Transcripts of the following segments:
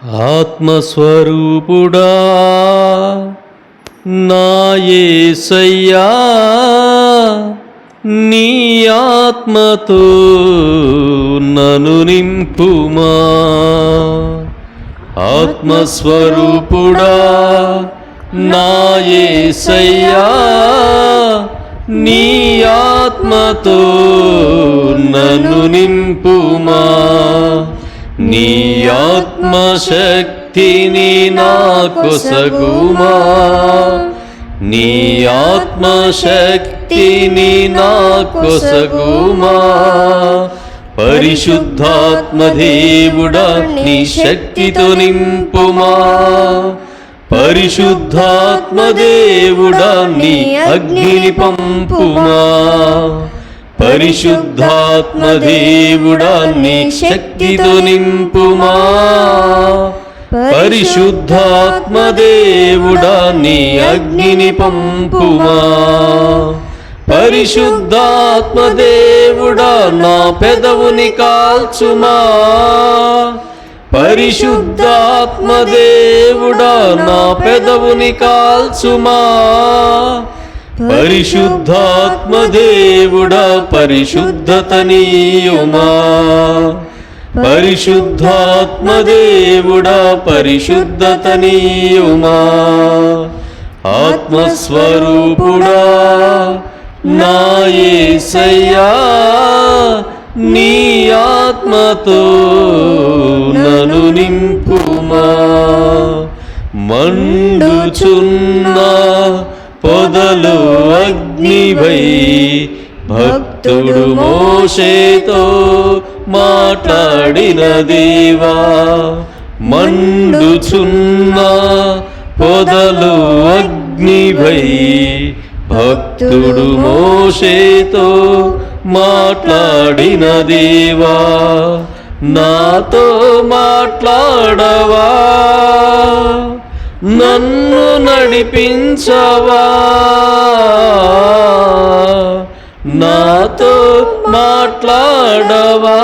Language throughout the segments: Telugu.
ఆత్మస్వరూపుడా నా యేసయ్యా, నీ ఆత్మతో నన్ను నింపుమా. ఆత్మస్వరూపుడా నా యేసయ్యా, నీ ఆత్మతో నన్ను నింపుమా. నీ ఆత్మశక్తిని నాకొసగుమా, నీ ఆత్మశక్తిని నాకొసగుమా. పరిశుద్ధాత్మ దేవుడా నీ శక్తితో నింపుమా. పరిశుద్ధాత్మ దేవుడా నీ అగ్నిని పంపుమా. పరిశుద్ధాత్మ దేవుడా నీ శక్తితో నింపుమా. పరిశుద్ధాత్మ దేవుడా నీ అగ్నిని పంపుమా. పరిశుద్ధాత్మ దేవుడా నా పెదవుని కాల్చుమా. పరిశుద్ధాత్మ దేవుడా నా పెదవుని కాల్చుమా. పరిశుద్ధాత్మ దేవుడా పరిశుద్ధతనీయుమా. పరిశుద్ధాత్మ దేవుడా పరిశుద్ధతనీయుమా. ఆత్మస్వరూపుడా నా యేసయ్యా, నీ ఆత్మతో నన్ను నింపుమా. మండుచున్న పొదలు అగ్నివై భక్తుడు మోషేతో మాట్లాడిన దేవా. మండుచున్న పొదలు అగ్నివై భక్తుడు మోషేతో మాట్లాడిన దేవా. నాతో మాట్లాడవా, నన్ను నడిపించవా. నాతో మాట్లాడవా,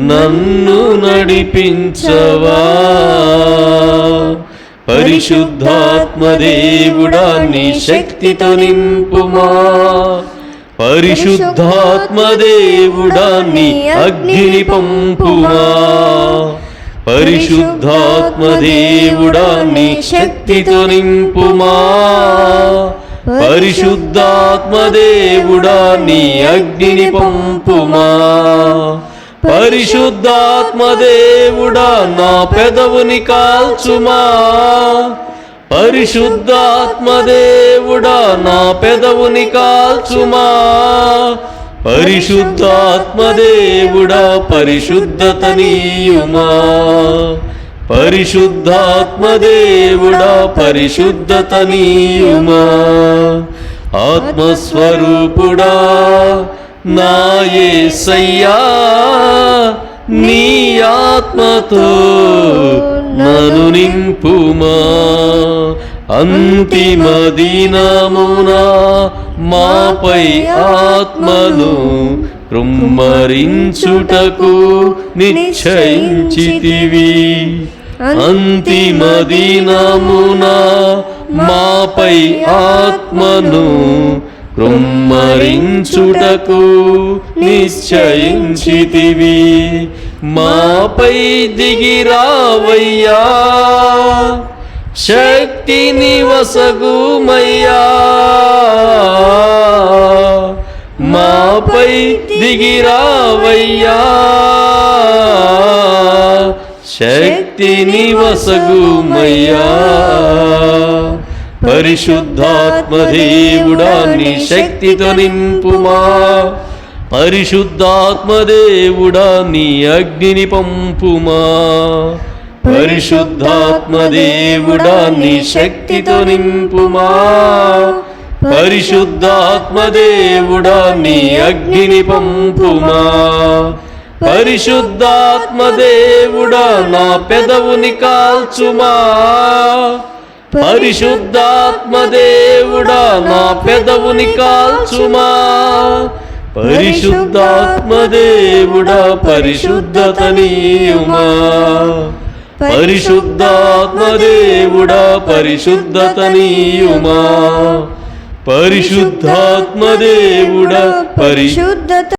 నన్ను నడిపించవా. పరిశుద్ధాత్మ దేవుడా నీ శక్తితో నింపుమా. పరిశుద్ధాత్మ దేవుడా నీ అగ్నిని పంపుమా. పరిశుద్ధాత్మ దేవుడా నీ శక్తితో నింపుమా. పరిశుద్ధాత్మ దేవుడా నీ అగ్నిని పంపుమా. పరిశుద్ధాత్మ దేవుడా నా పెదవుని కాల్చుమా. పరిశుద్ధాత్మ దేవుడా నా పెదవుని కాల్చుమా. పరిశుద్ధాత్మ దేవుడా పరిశుద్ధతనీయుమా. పరిశుద్ధాత్మ దేవుడా పరిశుద్ధతనీయుమా. ఆత్మస్వరూపుడా నా యేసయ్యా, నీ ఆత్మతో నన్ను నింపుమా. అంతిమ దినమున మాపై ఆత్మను కృమ్మరించుటకు నిశ్చయించితివి. అంతిమ దినమున మాపై ఆత్మను కృమ్మరించుటకు నిశ్చయించితివి. మాపై దిగిరావయ్యా, శక్తిని వసగుమయ్యా. మాపై దిగిరావయ్యా, శక్తిని వసగుమయ్యా. పరిశుద్ధాత్మ దేవుడా నీ శక్తితో నింపుమా. పరిశుద్ధాత్మ దేవుడా నీ అగ్నిని పంపుమా. పరిశుద్ధాత్మ దేవుడా నీ శక్తితో నింపుమా. పరిశుద్ధాత్మ దేవుడా నీ అగ్నిని పంపుమా. పరిశుద్ధాత్మ దేవుడా నా పెదవుని కాల్చుమా. పరిశుద్ధాత్మ దేవుడా నా పెదవుని కాల్చుమా. పరిశుద్ధాత్మదేవుడా పరిశుద్ధతనీయుమా పరిశుద్ధాత్మదేవుడా పరిశుద్ధతనీయుమా పరిశుద్ధాత్మదేవుడా పరిశుద్ధత